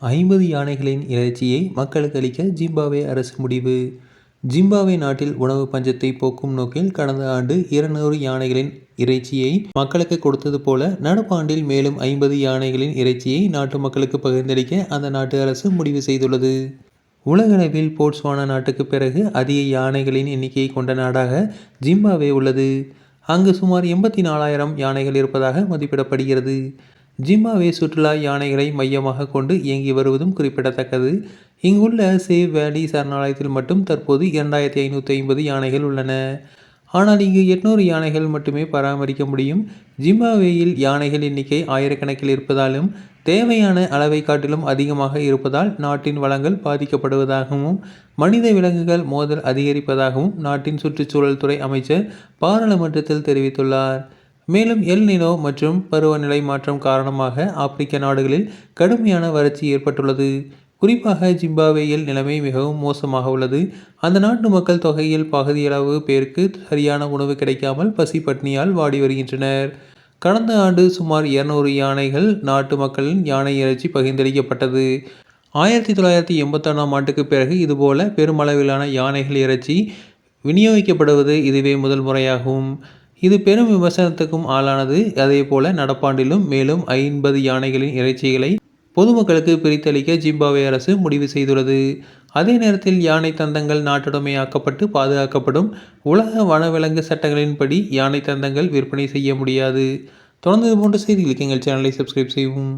50 யானைகளின் இறைச்சியை மக்களுக்கு அளிக்க ஜிம்பாப்வே அரசு முடிவு. ஜிம்பாப்வே நாட்டில் உணவு பஞ்சத்தை போக்கும் நோக்கில் கடந்த ஆண்டு 200 யானைகளின் இறைச்சியை மக்களுக்கு கொடுத்தது போல நடப்பாண்டில் மேலும் 50 யானைகளின் இறைச்சியை நாட்டு மக்களுக்கு பகிர்ந்தளிக்க அந்த நாட்டு அரசு முடிவு செய்துள்ளது. உலகளவில் போட்ஸ்வானா நாட்டுக்கு பிறகு அதிக யானைகளின் எண்ணிக்கையை கொண்ட நாடாக ஜிம்பாப்வே உள்ளது. அங்கு சுமார் 84,000 யானைகள் இருப்பதாக மதிப்பிடப்படுகிறது. ஜிம்பாப்வே சுற்றுலா யானைகளை மையமாக கொண்டு இயங்கி வருவதும் குறிப்பிடத்தக்கது. இங்குள்ள சேவ் வேலி சரணாலயத்தில் மட்டும் தற்போது 2550 யானைகள் உள்ளன. ஆனால் இங்கு 800 யானைகள் மட்டுமே பராமரிக்க முடியும். ஜிம்பாப்வேயில் யானைகள் எண்ணிக்கை ஆயிரக்கணக்கில் இருப்பதாலும் தேவையான அளவை காட்டிலும் அதிகமாக இருப்பதால் நாட்டின் வளங்கள் பாதிக்கப்படுவதாகவும் மனித விலங்குகள் மோதல் அதிகரிப்பதாகவும் நாட்டின் சுற்றுச்சூழல் துறை அமைச்சர் பாராளுமன்றத்தில் தெரிவித்துள்ளார். மேலும் எல் நினோ மற்றும் பருவநிலை மாற்றம் காரணமாக ஆப்பிரிக்க நாடுகளில் கடுமையான வறட்சி ஏற்பட்டுள்ளது. குறிப்பாக ஜிம்பாப்வேயில் நிலைமை மிகவும் மோசமாக உள்ளது. அந்த நாட்டு மக்கள் தொகையில் பகுதியளவு பேருக்கு சரியான உணவு கிடைக்காமல் பசி பட்டினியால் வாடி வருகின்றனர். கடந்த ஆண்டு சுமார் 200 யானைகள் நாட்டு மக்களின் யானை இறைச்சி பகிர்ந்தளிக்கப்பட்டது. 1981ஆம் ஆண்டுக்கு பிறகு இதுபோல பெருமளவிலான யானைகள் இறைச்சி விநியோகிக்கப்படுவது இதுவே முதல் முறையாகும். இது பெரும் விமர்சனத்துக்கும் ஆளானது. அதேபோல நடப்பாண்டிலும் மேலும் 50 யானைகளின் இறைச்சிகளை பொதுமக்களுக்கு பிரித்தளிக்க ஜிம்பாப்வே அரசு முடிவு செய்துள்ளது. அதே நேரத்தில் யானை தந்தங்கள் நாட்டுடைமையாக்கப்பட்டு பாதுகாக்கப்படும். உலக வனவிலங்கு சட்டங்களின்படி யானை தந்தங்கள் விற்பனை செய்ய முடியாது. தொடர்ந்து இது போன்ற செய்திகளுக்கு எங்கள் சேனலை சப்ஸ்கிரைப் செய்யவும்.